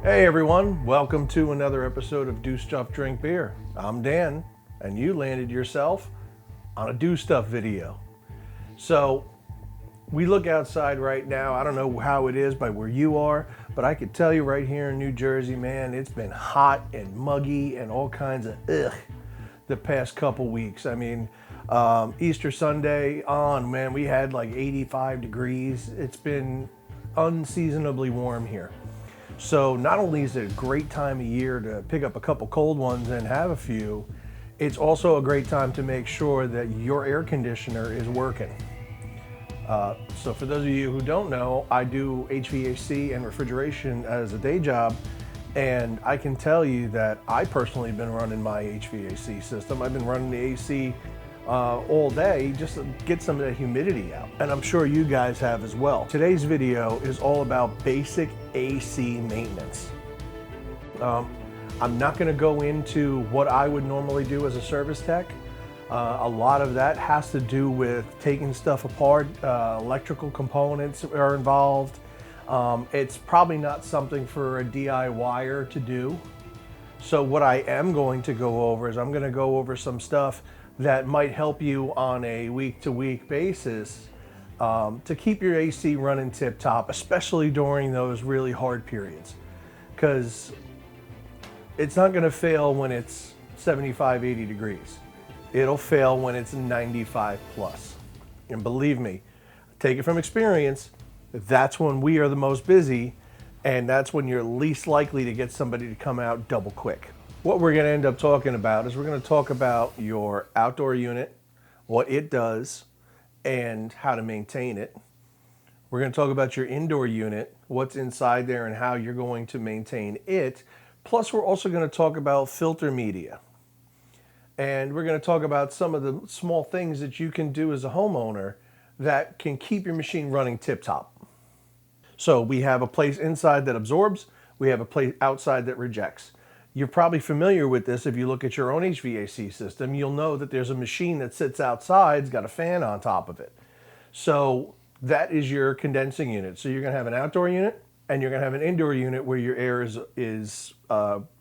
Hey everyone, welcome to another episode of Do Stuff Drink Beer. I'm Dan, and you landed yourself on a Do Stuff video. So, we look outside right now. I don't know how it is by where you are, but I could tell you right here in New Jersey, man, it's been hot and muggy and all kinds of ugh the past couple weeks. I mean, Easter Sunday on, man, we had like 85 degrees. It's been unseasonably warm here. So not only is it a great time of year to pick up a couple cold ones and have a few, it's also a great time to make sure that your air conditioner is working. So for those of you who don't know, I do HVAC and refrigeration as a day job, and I can tell you that I personally have been running my HVAC system. I've been running the AC all day just to get some of that humidity out. And I'm sure you guys have as well. Today's video is all about basic AC maintenance. I'm not gonna go into what I would normally do as a service tech. A lot of that has to do with taking stuff apart. Electrical components are involved. It's probably not something for a DIYer to do. So what I am going to go over is I'm gonna go over some stuff that might help you on a week-to-week basis to keep your AC running tip-top, especially during those really hard periods. Because it's not gonna fail when it's 75, 80 degrees. It'll fail when it's 95 plus. And believe me, take it from experience, that's when we are the most busy, and that's when you're least likely to get somebody to come out double quick. What we're going to end up talking about is we're going to talk about your outdoor unit, what it does, and how to maintain it. We're going to talk about your indoor unit, what's inside there and how you're going to maintain it. Plus, we're also going to talk about filter media. And we're going to talk about some of the small things that you can do as a homeowner that can keep your machine running tip-top. So we have a place inside that absorbs, we have a place outside that rejects. You're probably familiar with this. If you look at your own HVAC system, you'll know that there's a machine that sits outside, it's got a fan on top of it. So that is your condensing unit. So you're going to have an outdoor unit and you're going to have an indoor unit where your air is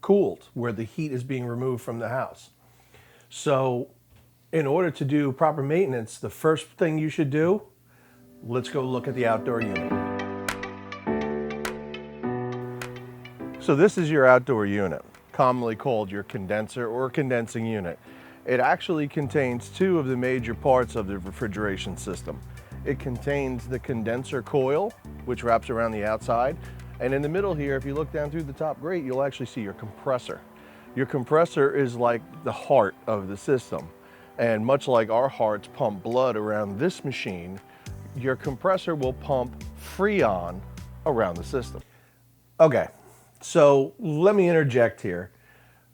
cooled, where the heat is being removed from the house. So in order to do proper maintenance, the first thing you should do, let's go look at the outdoor unit. So this is your outdoor unit, commonly called your condenser or condensing unit. It actually contains two of the major parts of the refrigeration system. It contains the condenser coil, which wraps around the outside. And in the middle here, if you look down through the top grate, you'll actually see your compressor. Your compressor is like the heart of the system. And much like our hearts pump blood around this machine, your compressor will pump Freon around the system. Okay. So let me interject here.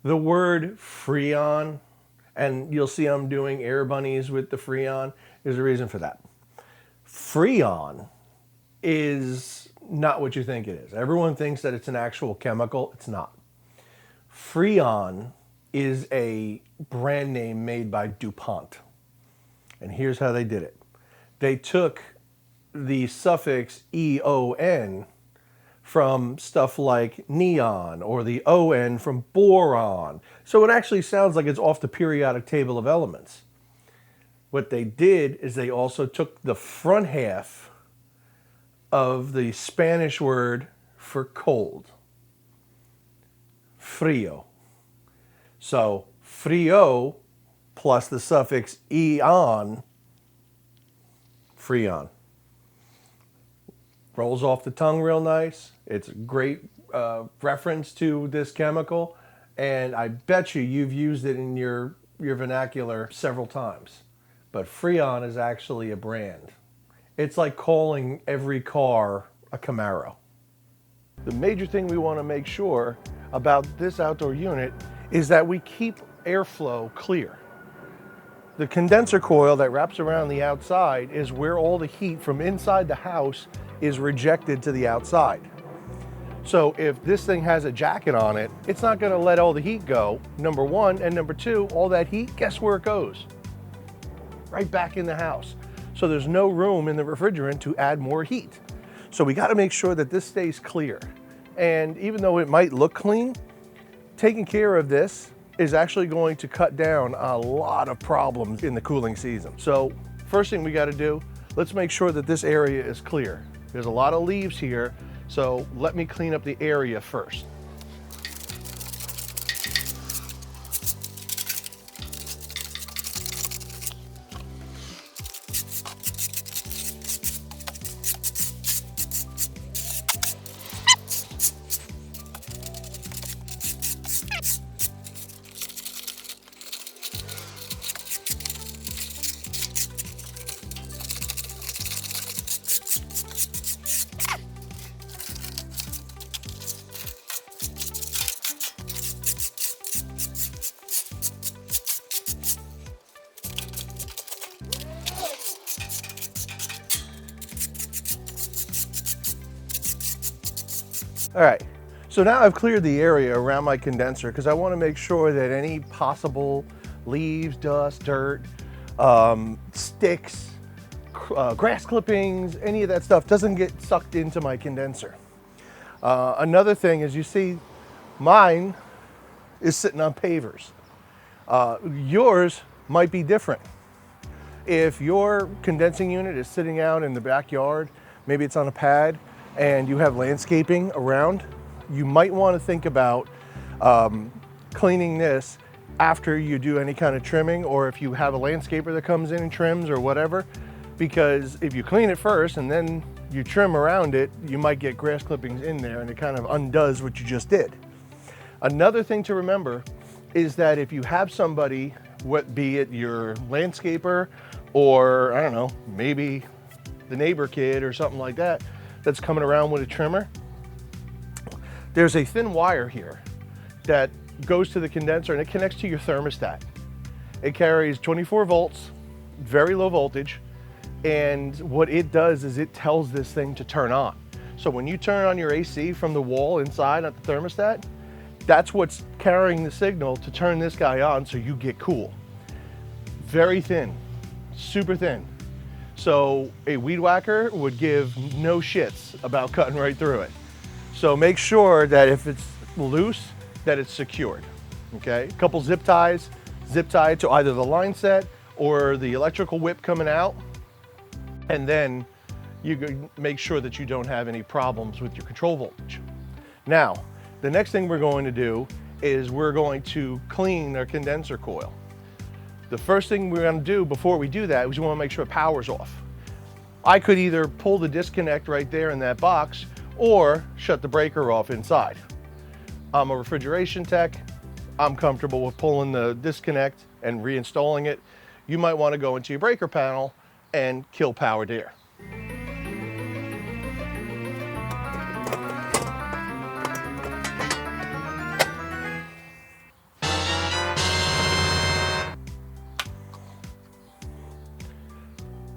The word Freon, and you'll see I'm doing air bunnies with the Freon, there's a reason for that. Freon is not what you think it is. Everyone thinks that it's an actual chemical. It's not. Freon is a brand name made by DuPont. And here's how they did it. They took the suffix EON from stuff like neon, or the ON from boron. So it actually sounds like it's off the periodic table of elements. What they did is they also took the front half of the Spanish word for cold, frío. So frío plus the suffix eon, Freon. Rolls off the tongue real nice. It's a great reference to this chemical, and I bet you've used it in your vernacular several times. But Freon is actually a brand. It's like calling every car a Camaro. The major thing we want to make sure about this outdoor unit is that we keep airflow clear. The condenser coil that wraps around the outside is where all the heat from inside the house is rejected to the outside. So if this thing has a jacket on it, it's not going to let all the heat go, number one, and number two, all that heat, guess where it goes? Right back in the house. So there's no room in the refrigerant to add more heat. So we got to make sure that this stays clear. And even though it might look clean, taking care of this is actually going to cut down a lot of problems in the cooling season. So first thing we got to do, let's make sure that this area is clear. There's a lot of leaves here, so let me clean up the area first. All right, so now I've cleared the area around my condenser because I want to make sure that any possible leaves, dust, dirt, sticks, grass clippings, any of that stuff doesn't get sucked into my condenser. Another thing is, you see mine is sitting on pavers. Yours might be different. If your condensing unit is sitting out in the backyard, maybe it's on a pad, and you have landscaping around, you might want to think about cleaning this after you do any kind of trimming, or if you have a landscaper that comes in and trims or whatever, because if you clean it first and then you trim around it, you might get grass clippings in there and it kind of undoes what you just did. Another thing to remember is that if you have somebody, be it your landscaper or, I don't know, maybe the neighbor kid or something like that, that's coming around with a trimmer, there's a thin wire here that goes to the condenser and it connects to your thermostat. It carries 24 volts, very low voltage, and what it does is it tells this thing to turn on. So when you turn on your AC from the wall inside at the thermostat, that's what's carrying the signal to turn this guy on so you get cool. Very thin, super thin. So a weed whacker would give no shits about cutting right through it. So make sure that if it's loose, that it's secured, okay? A couple zip ties, zip tie to either the line set or the electrical whip coming out, and then you can make sure that you don't have any problems with your control voltage. Now, the next thing we're going to do is we're going to clean our condenser coil. The first thing we're going to do before we do that is we want to make sure power's off. I could either pull the disconnect right there in that box or shut the breaker off inside. I'm a refrigeration tech. I'm comfortable with pulling the disconnect and reinstalling it. You might want to go into your breaker panel and kill power there.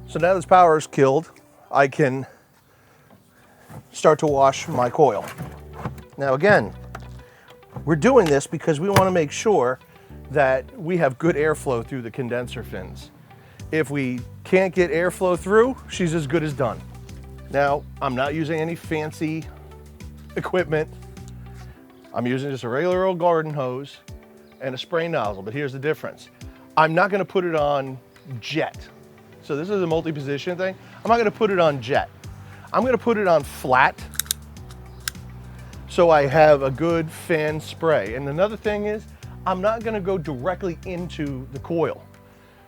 So now this power is killed, I can start to wash my coil. Now again, we're doing this because we want to make sure that we have good airflow through the condenser fins. If we can't get airflow through, she's as good as done. Now, I'm not using any fancy equipment. I'm using just a regular old garden hose and a spray nozzle, but here's the difference. I'm not going to put it on jet. So this is a multi-position thing. I'm not going to put it on jet. I'm going to put it on flat so I have a good fan spray. And another thing is, I'm not going to go directly into the coil,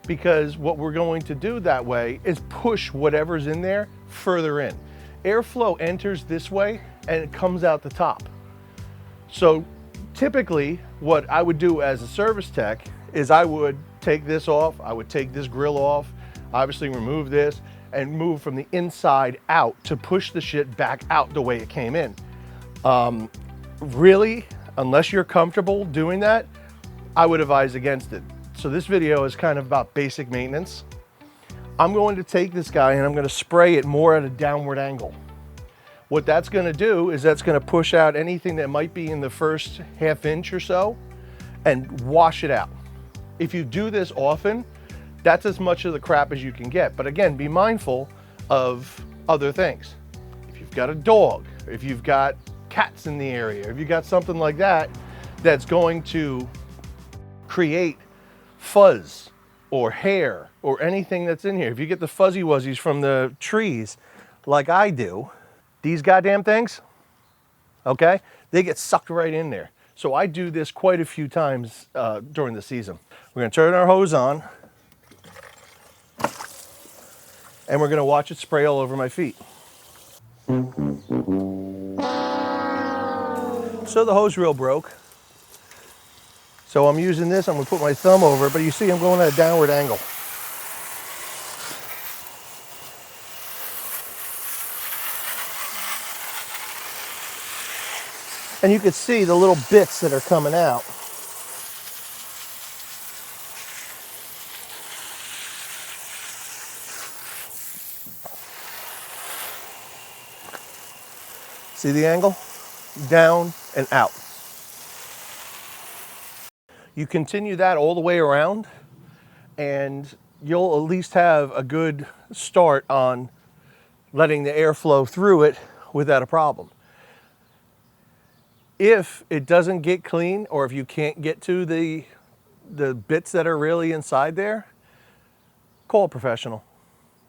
because what we're going to do that way is push whatever's in there further in. Airflow enters this way and it comes out the top. So typically what I would do as a service tech is I would take this off, I would take this grill off, obviously remove this and move from the inside out to push the shit back out the way it came in. Really, unless you're comfortable doing that, I would advise against it. So this video is kind of about basic maintenance. I'm going to take this guy and I'm going to spray it more at a downward angle. What that's going to do is that's going to push out anything that might be in the first ½ inch or so and wash it out. If you do this often, that's as much of the crap as you can get. But again, be mindful of other things. If you've got a dog, if you've got cats in the area, if you got something like that, that's going to create fuzz or hair or anything that's in here. If you get the fuzzy wuzzies from the trees like I do, these goddamn things, okay, they get sucked right in there. So I do this quite a few times during the season. We're gonna turn our hose on and we're gonna watch it spray all over my feet. So the hose reel broke. So I'm using this, I'm gonna put my thumb over it, but you see I'm going at a downward angle. And you can see the little bits that are coming out. See the angle? Down and out. You continue that all the way around and you'll at least have a good start on letting the air flow through it without a problem. If it doesn't get clean, or if you can't get to the bits that are really inside there, call a professional.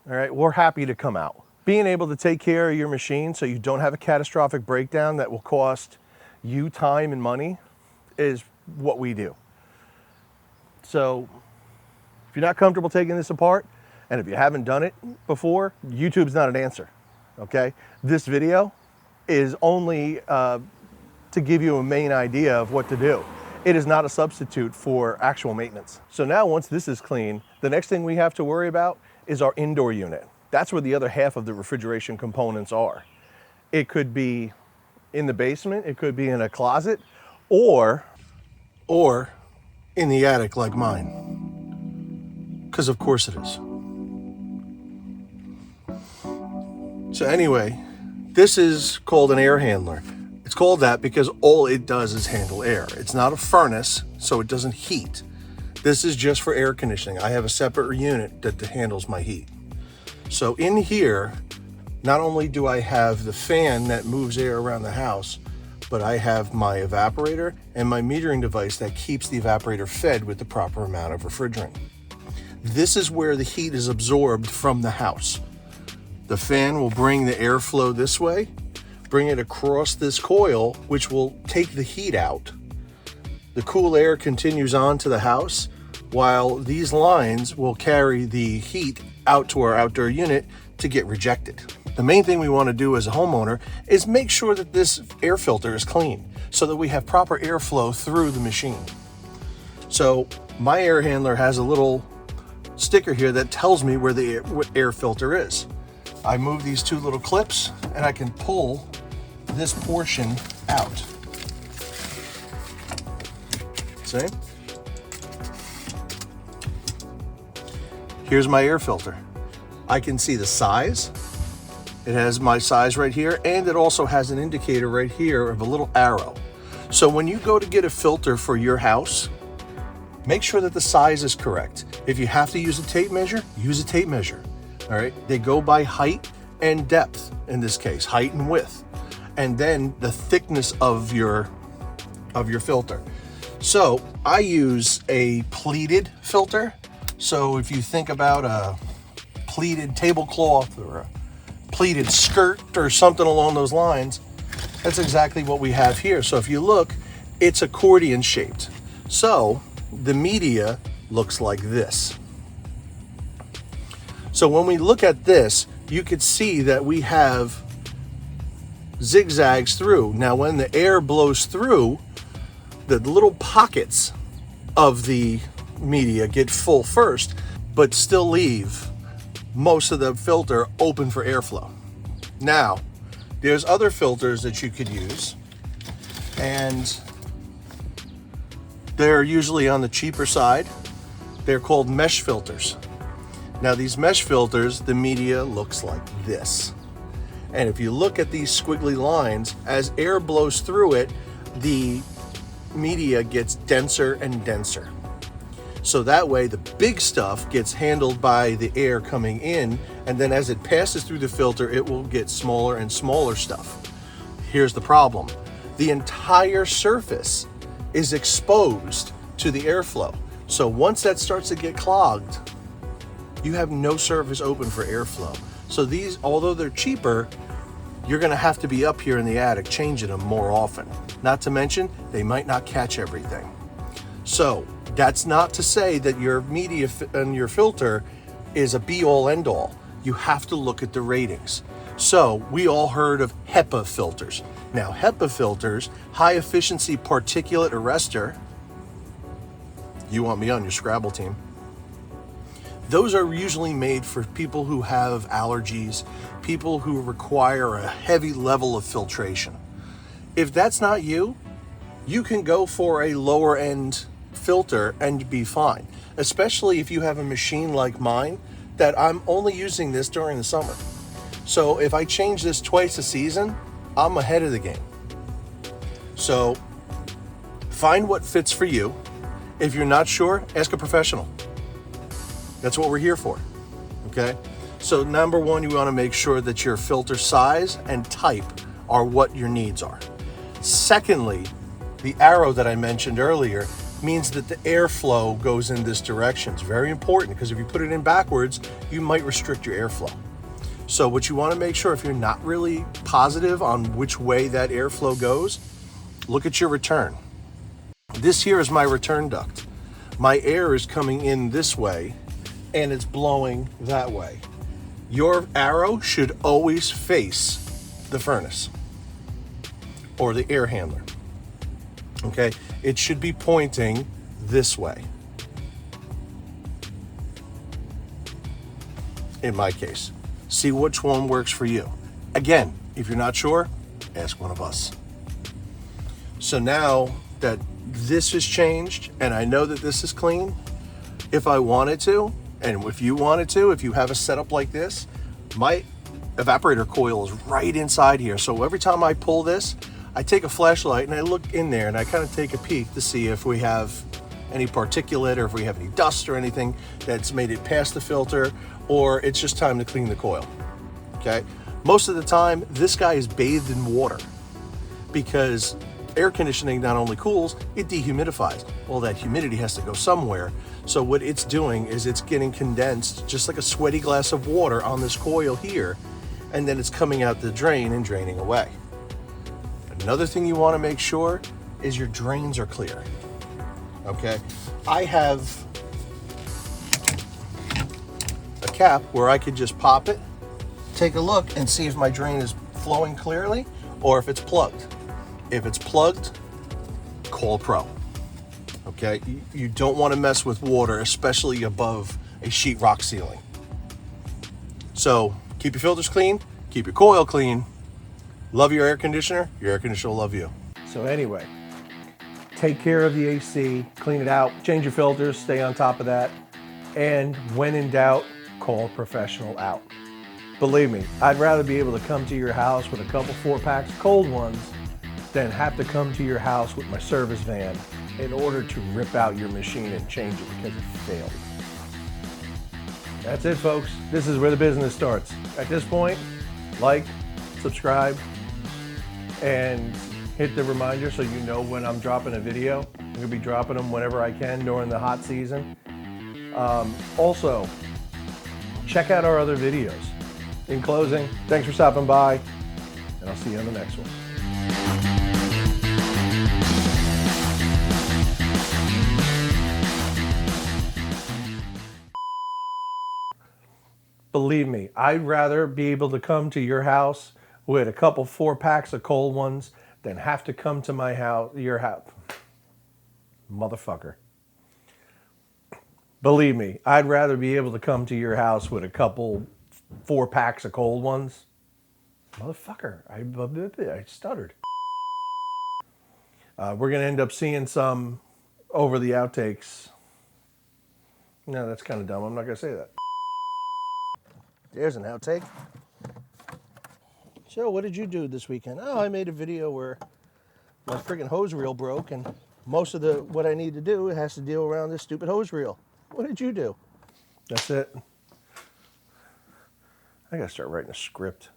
All right, we're happy to come out. Being able to take care of your machine so you don't have a catastrophic breakdown that will cost you time and money is what we do. So if you're not comfortable taking this apart, and if you haven't done it before, YouTube's not an answer, okay? This video is only to give you a main idea of what to do. It is not a substitute for actual maintenance. So now once this is clean, the next thing we have to worry about is our indoor unit. That's where the other half of the refrigeration components are. It could be in the basement, it could be in a closet, or in the attic like mine. Because of course it is. So anyway, this is called an air handler. It's called that because all it does is handle air. It's not a furnace, so it doesn't heat. This is just for air conditioning. I have a separate unit that handles my heat. So in here, not only do I have the fan that moves air around the house, but I have my evaporator and my metering device that keeps the evaporator fed with the proper amount of refrigerant. This is where the heat is absorbed from the house. The fan will bring the airflow this way, bring it across this coil, which will take the heat out. The cool air continues on to the house, while these lines will carry the heat out to our outdoor unit to get rejected. The main thing we want to do as a homeowner is make sure that this air filter is clean so that we have proper airflow through the machine. So my air handler has a little sticker here that tells me where the air filter is. I move these two little clips and I can pull this portion out. See? Here's my air filter. I can see the size. It has my size right here, and it also has an indicator right here of a little arrow. So when you go to get a filter for your house, make sure that the size is correct. If you have to use a tape measure, use a tape measure. All right, they go by height and depth in this case, height and width, and then the thickness of your filter. So I use a pleated filter. So if you think about a pleated tablecloth or a pleated skirt or something along those lines, that's exactly what we have here. So if you look, it's accordion shaped. So the media looks like this. So when we look at this, you could see that we have zigzags through. Now when the air blows through, the little pockets of the media get full first, but still leave most of the filter open for airflow. Now, there's other filters that you could use, and they're usually on the cheaper side. They're called mesh filters. Now these mesh filters, the media looks like this. And if you look at these squiggly lines, as air blows through it, the media gets denser and denser. So that way the big stuff gets handled by the air coming in, and then as it passes through the filter, it will get smaller and smaller stuff. Here's the problem. The entire surface is exposed to the airflow. So once that starts to get clogged, you have no surface open for airflow. So these, although they're cheaper, you're gonna have to be up here in the attic changing them more often. Not to mention, they might not catch everything. So that's not to say that your media and your filter is a be-all end-all. You have to look at the ratings. So we all heard of HEPA filters. Now HEPA filters, high efficiency particulate arrestor, you want me on your Scrabble team. Those are usually made for people who have allergies, people who require a heavy level of filtration. If that's not you, you can go for a lower end filter and be fine, especially if you have a machine like mine that I'm only using this during the summer. So if I change this twice a season, I'm ahead of the game. So find what fits for you. If you're not sure, ask a professional. That's what we're here for, okay? So number one, you wanna make sure that your filter size and type are what your needs are. Secondly, the arrow that I mentioned earlier means that the airflow goes in this direction. It's very important because if you put it in backwards, you might restrict your airflow. So what you wanna make sure, if you're not really positive on which way that airflow goes, look at your return. This here is my return duct. My air is coming in this way and it's blowing that way. Your arrow should always face the furnace or the air handler, okay? It should be pointing this way, in my case. See which one works for you. Again, if you're not sure, ask one of us. So now that this has changed and I know that this is clean, if I wanted to, and if you wanted to, if you have a setup like this, my evaporator coil is right inside here. So every time I pull this, I take a flashlight and I look in there and I kind of take a peek to see if we have any particulate or if we have any dust or anything that's made it past the filter, or it's just time to clean the coil, okay? Most of the time, this guy is bathed in water because air conditioning not only cools, it dehumidifies. Well, that humidity has to go somewhere. So what it's doing is it's getting condensed just like a sweaty glass of water on this coil here, and then it's coming out the drain and draining away. Another thing you want to make sure is your drains are clear, okay? I have a cap where I could just pop it, take a look and see if my drain is flowing clearly or if it's plugged. If it's plugged, call a pro, okay? You don't want to mess with water, especially above a sheetrock ceiling. So keep your filters clean, keep your coil clean, love your air conditioner will love you. So anyway, take care of the AC, clean it out, change your filters, stay on top of that, and when in doubt, call a professional out. Believe me, I'd rather be able to come to your house with a couple 4-packs of cold ones than have to come to your house with my service van in order to rip out your machine and change it because it failed. That's it, folks. This is where the business starts. At this point, like, subscribe, and hit the reminder so you know when I'm dropping a video. I'm gonna be dropping them whenever I can during the hot season. Also, check out our other videos. In closing, thanks for stopping by, and I'll see you on the next one. Believe me, I'd rather be able to come to your house with a couple 4-packs of cold ones than have to come to my house, your house. Motherfucker. Believe me, I'd rather be able to come to your house with a couple 4-packs of cold ones. Motherfucker, I stuttered. We're gonna end up seeing some over the outtakes. No, that's kind of dumb. I'm not gonna say that. There's an outtake. So what did you do this weekend? Oh, I made a video where my friggin' hose reel broke, and most of what I need to do has to deal around this stupid hose reel. What did you do? That's it. I gotta start writing a script.